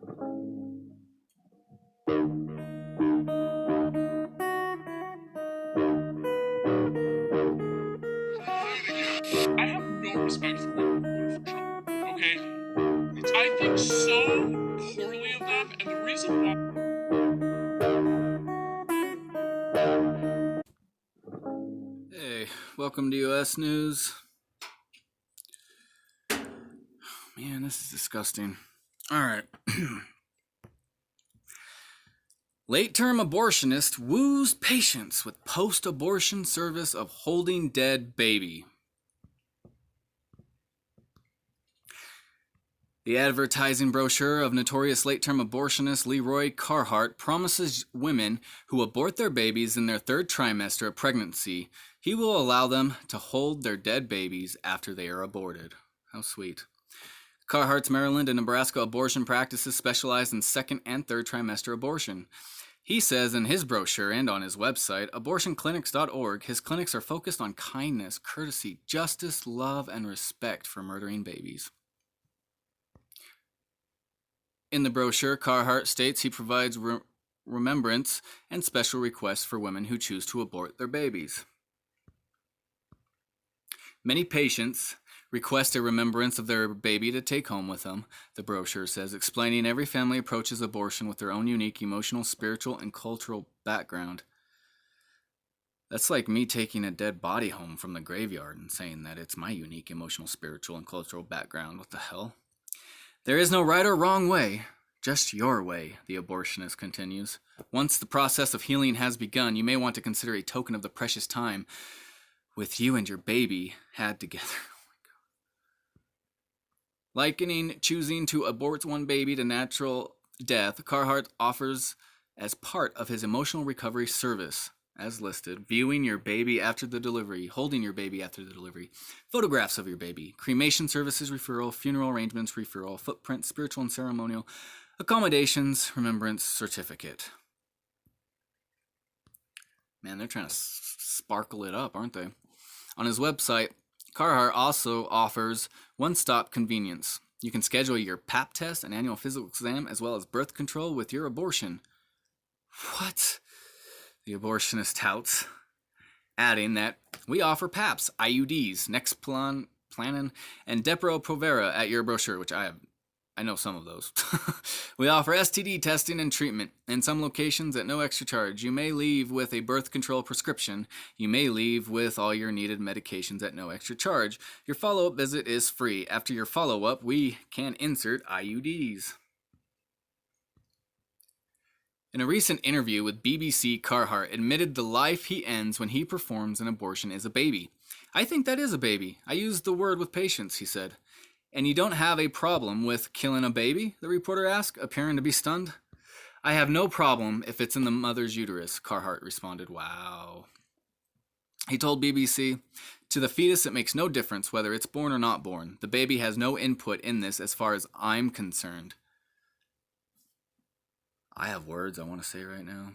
I have no respect for women for children. Okay, I think so poorly of them, and the reason why. Hey, welcome to US News. Man, this is disgusting. All right. Late-term abortionist woos patients with post-abortion service of holding dead baby. The advertising brochure of notorious late-term abortionist Leroy Carhart promises women who abort their babies in their third trimester of pregnancy, he will allow them to hold their dead babies after they are aborted. How sweet. Carhart's Maryland and Nebraska abortion practices specialize in second and third trimester abortion. He says in his brochure and on his website, abortionclinics.org, his clinics are focused on kindness, courtesy, justice, love, and respect for murdering babies. In the brochure, Carhart states he provides remembrance and special requests for women who choose to abort their babies. Many patients request a remembrance of their baby to take home with them, the brochure says, explaining every family approaches abortion with their own unique emotional, spiritual, and cultural background. That's like me taking a dead body home from the graveyard and saying that it's my unique emotional, spiritual, and cultural background. What the hell? There is no right or wrong way, just your way, the abortionist continues. Once the process of healing has begun, you may want to consider a token of the precious time with you and your baby had together. Likening choosing to abort one baby to natural death, Carhart offers as part of his emotional recovery service, as listed, viewing your baby after the delivery, holding your baby after the delivery, photographs of your baby, cremation services referral, funeral arrangements referral, footprint, spiritual and ceremonial, accommodations, remembrance certificate. Man, they're trying to sparkle it up, aren't they? On his website, Carhart also offers one-stop convenience. You can schedule your Pap test and annual physical exam as well as birth control with your abortion. What? The abortionist touts, adding that we offer Paps, IUDs, Nexplanon, and Depo-Provera at your brochure, which I know some of those. We offer STD testing and treatment in some locations at no extra charge. You may leave with a birth control prescription. You may leave with all your needed medications at no extra charge. Your follow-up visit is free. After your follow-up, we can insert IUDs. In a recent interview with BBC, Carhart admitted the life he ends when he performs an abortion is a baby. I think that is a baby. I use the word with patience, he said. And you don't have a problem with killing a baby? The reporter asked, appearing to be stunned. I have no problem if it's in the mother's uterus, Carhart responded. Wow. He told BBC, to the fetus it makes no difference whether it's born or not born. The baby has no input in this as far as I'm concerned. I have words I want to say right now.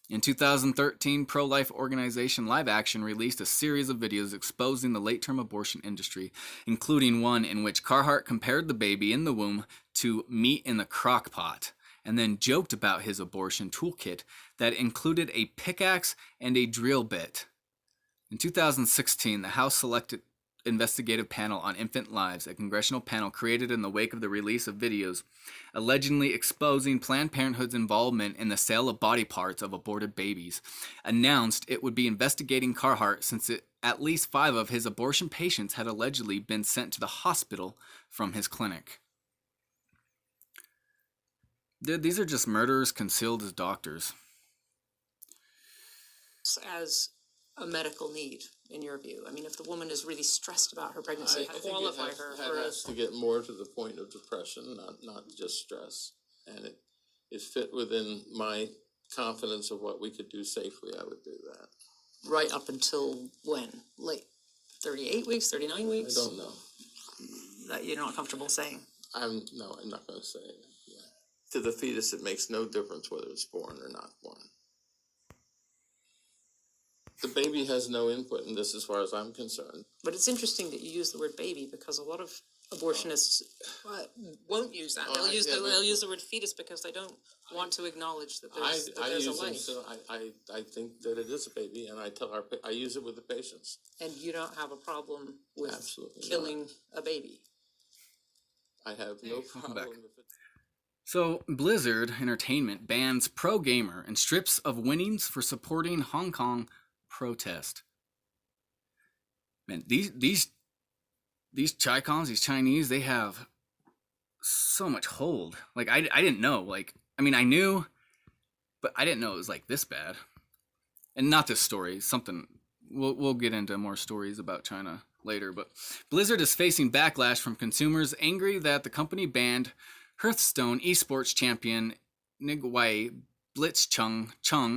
In 2013, pro-life organization Live Action released a series of videos exposing the late-term abortion industry, including one in which Carhart compared the baby in the womb to meat in the crock pot, and then joked about his abortion toolkit that included a pickaxe and a drill bit. In 2016, the House selected investigative panel on infant lives, a congressional panel created in the wake of the release of videos allegedly exposing Planned Parenthood's involvement in the sale of body parts of aborted babies, announced it would be investigating Carhart since at least 5 of his abortion patients had allegedly been sent to the hospital from his clinic. These are just murderers concealed as doctors. As a medical need, in your view? I mean, if the woman is really stressed about her pregnancy, qualify her for has to get more to the point of depression, not just stress. And it fit within my confidence of what we could do safely, I would do that. Right up until when? Late 38 weeks, 39 weeks? I don't know. That you're not comfortable saying? I'm not going to say it. Yeah. To the fetus, it makes no difference whether it's born or not born. The baby has no input in this as far as I'm concerned. But it's interesting that you use the word baby because a lot of abortionists won't use that. They'll use yeah, they'll use the word fetus because they don't want to acknowledge that there's I a use them, life. so I think that it is a baby, and I use it with the patients. And you don't have a problem with Absolutely not. killing a baby. I have no problem with it. So, Blizzard Entertainment bans pro gamer and strips of winnings for supporting Hong Kong protest. Man, these Chi-Cons, these Chinese, they have so much hold. Like, I didn't know. Like, I mean, I knew, but I didn't know it was like this bad. And not this story. Something we'll get into more stories about China later. But Blizzard is facing backlash from consumers angry that the company banned Hearthstone esports champion Nigwai Blitzchung,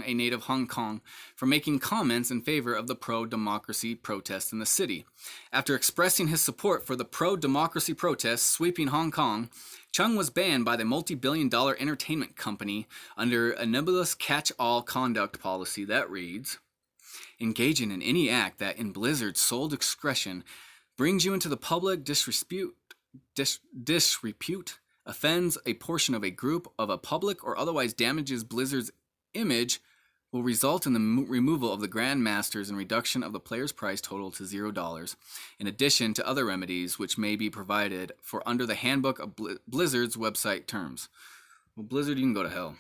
a native Hong Kong, for making comments in favor of the pro-democracy protests in the city. After expressing his support for the pro-democracy protests sweeping Hong Kong, Chung was banned by the multi-billion-dollar entertainment company under a nebulous catch-all conduct policy that reads, engaging in any act that, in Blizzard's sole discretion, brings you into the public disrepute, offends a portion of a group of a public, or otherwise damages Blizzard's image, will result in the removal of the Grandmasters and reduction of the player's price total to $0, in addition to other remedies which may be provided for under the handbook of Blizzard's website terms. Well, Blizzard, you can go to hell.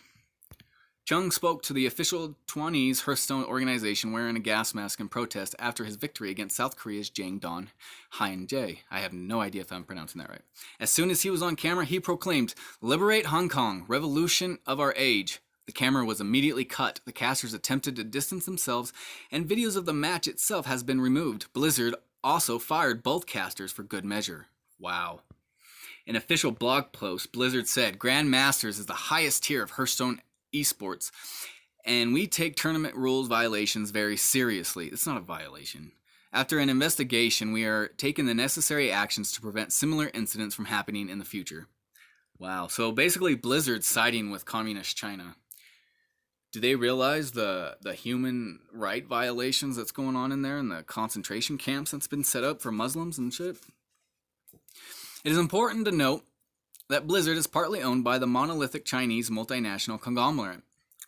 Chung spoke to the official Taiwanese Hearthstone organization wearing a gas mask in protest after his victory against South Korea's Jang Don Hyun-jae. I have no idea if I'm pronouncing that right. As soon as he was on camera, he proclaimed, "Liberate Hong Kong, revolution of our age." The camera was immediately cut. The casters attempted to distance themselves, and videos of the match itself has been removed. Blizzard also fired both casters for good measure. Wow. In an official blog post, Blizzard said, Grandmasters is the highest tier of Hearthstone esports, and we take tournament rules violations very seriously. It's not a violation. After an investigation, we are taking the necessary actions to prevent similar incidents from happening in the future. Wow. So basically Blizzard's siding with communist China. Do they realize the human right violations that's going on in there and the concentration camps that's been set up for Muslims and shit? It is important to note that Blizzard is partly owned by the monolithic Chinese multinational conglomerate.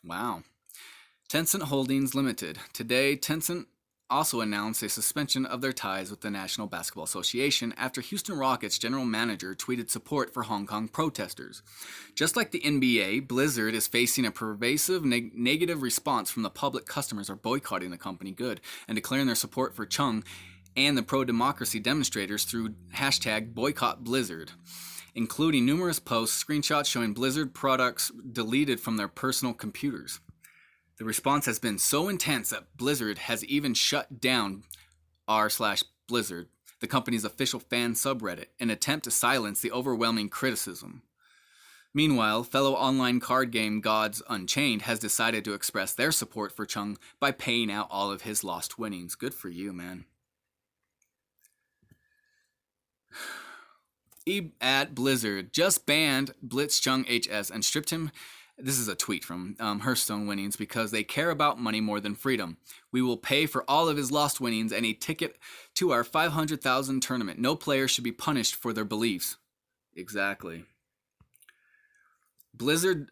Wow. Tencent Holdings Limited. Today, Tencent also announced a suspension of their ties with the National Basketball Association after Houston Rockets general manager tweeted support for Hong Kong protesters. Just like the NBA, Blizzard is facing a pervasive negative response from the public. Customers are boycotting the company good and declaring their support for Chung and the pro-democracy demonstrators through hashtag boycott Blizzard, including numerous posts, screenshots showing Blizzard products deleted from their personal computers. The response has been so intense that Blizzard has even shut down r/Blizzard, the company's official fan subreddit, in an attempt to silence the overwhelming criticism. Meanwhile, fellow online card game Gods Unchained has decided to express their support for Chung by paying out all of his lost winnings. Good for you, man. At Blizzard just banned Blitzchung HS and stripped him. This is a tweet from Hearthstone winnings because they care about money more than freedom. We will pay for all of his lost winnings and a ticket to our 500,000 tournament. No player should be punished for their beliefs. Exactly. Blizzard,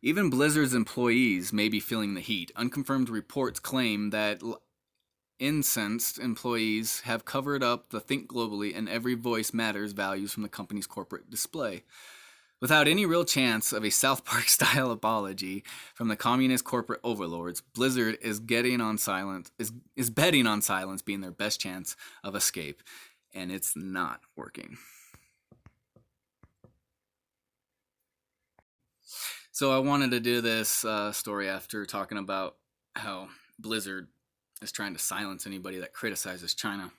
even Blizzard's employees may be feeling the heat. Unconfirmed reports claim that incensed employees have covered up the Think Globally and Every Voice Matters values from the company's corporate display. Without any real chance of a South Park-style apology from the communist corporate overlords, Blizzard is betting on silence being their best chance of escape, and it's not working. So I wanted to do this story after talking about how Blizzard is trying to silence anybody that criticizes China.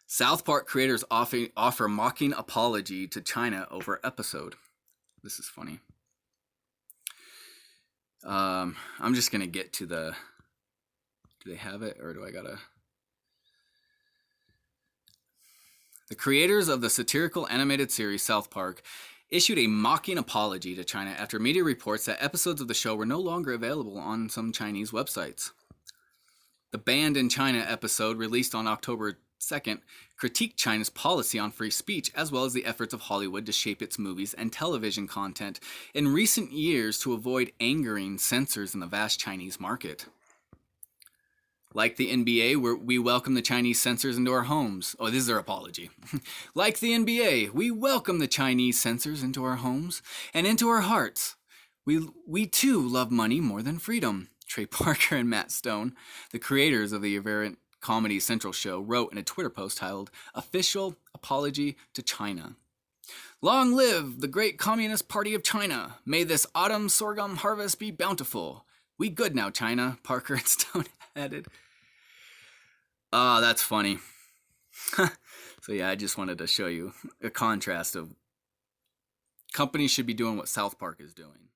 South Park creators offer mocking apology to China over episode. This is funny. I'm just going to get to the... Do they have it, or do I gotta... The creators of the satirical animated series South Park issued a mocking apology to China after media reports that episodes of the show were no longer available on some Chinese websites. The Banned in China episode, released on October Second, critique China's policy on free speech, as well as the efforts of Hollywood to shape its movies and television content in recent years to avoid angering censors in the vast Chinese market. Like the NBA, we welcome the Chinese censors into our homes. Oh, this is their apology. Like the NBA, we welcome the Chinese censors into our homes and into our hearts. We too love money more than freedom. Trey Parker and Matt Stone, the creators of the irreverent Comedy Central show, wrote in a Twitter post titled, "Official Apology to China." Long live the great Communist Party of China. May this autumn sorghum harvest be bountiful. We good now, China, Parker and Stone added. Ah, that's funny. So yeah, I just wanted to show you a contrast of companies should be doing what South Park is doing.